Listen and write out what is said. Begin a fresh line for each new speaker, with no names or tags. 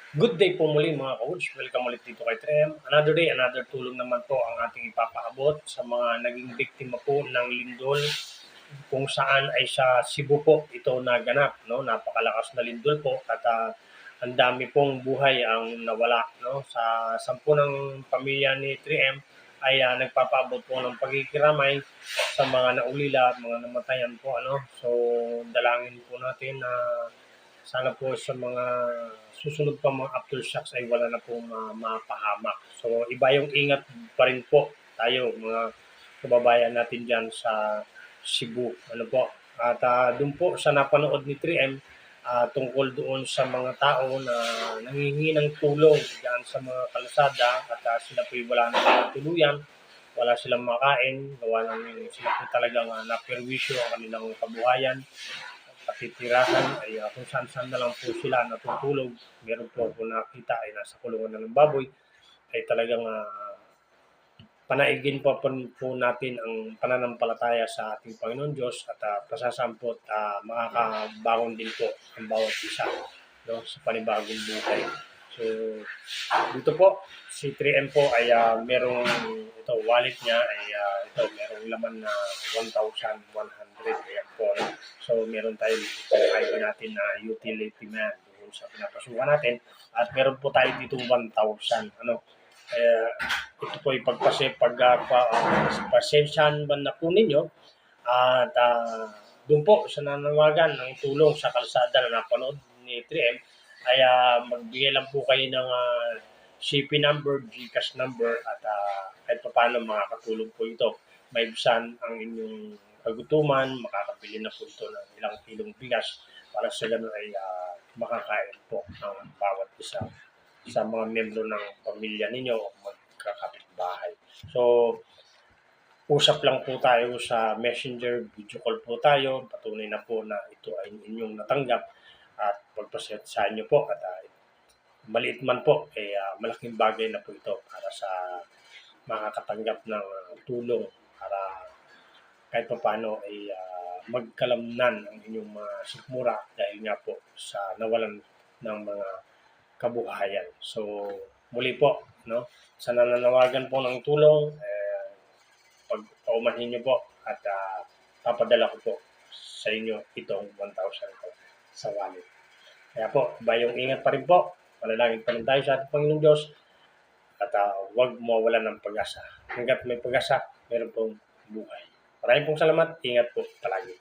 Good day po muli mga coach. Welcome ulit dito kay Trem. Another day, another tulong naman po ang ating ipapaabot sa mga naging biktima po ng lindol kung saan ay sa Cebu po ito naganap. No? Napakalakas na lindol po at ang dami pong buhay ang nawala. No? Sa 10 ng pamilya ni 3M ay nagpapaabot po ng pagkikiramay sa mga naulila at mga namatayan po. So dalangin po natin na sana po sa mga susunod pa mga aftershocks ay wala na pong mapahamak. So iba yung ingat pa rin po tayo mga kababayan natin dyan sa Cebu. At doon po sa napanood ni 3M tungkol doon sa mga tao na nangihingi ng tulong dyan sa mga kalsada at sila po'y wala na tuluyan, wala silang makain, gawa ng sila po talagang naperwisyo ang kanilang kabuhayan patitirahan ay kung saan-saan na lang po sila natutulog. Meron po ako nakita ay nasa kulungan na ng baboy ay talagang panaigin po natin ang pananampalataya sa ating Panginoon Diyos at pasasampot makakabangon din po ang bawat isa sa panibagong buhay. So, dito po, si 3M po ay merong wallet niya ay merong laman na 1,100. Ayan po. So, meron tayong pinakain natin na utility man doon sa pinapasukan natin at meron po tayo ditong 1,000. Ito po ay pagpasensyahan man na po ninyo at doon po sa nanawagan ng tulong sa kalsada na napanood ni 3M ay magbigay lang po kayo ng CP number, GCash number at kahit pa paano makakatulong po ito. Maibsan ang inyong kagutuman, makakabili na po ito ng ilang kilong bigas para sa ganun ay makakain po ang bawat isa sa mga membro ng pamilya ninyo o magkakapitbahay. So, usap lang po tayo sa Messenger, video call po tayo, patunay na po na ito ay inyong natanggap at pagpasensyahan nyo po at maliit man po, malaking bagay na po ito para sa makakatanggap ng tulong para kahit pa paano ay magkalamnan ang inyong mga sikmura dahil nga po sa nawalan ng mga kabuhayan. So, muli po, sa nananawagan po ng tulong, pagpaumanhin niyo po at papadala ko po sa inyo itong 1,000 po sa wallet. Kaya po, bayong ingat pa rin po. Manalangin pa rin tayo sa ating Panginoong Diyos at huwag mawalan ng pag-asa. Hanggat may pag-asa, meron pong buhay. Maraming pong salamat. Ingat po palagi.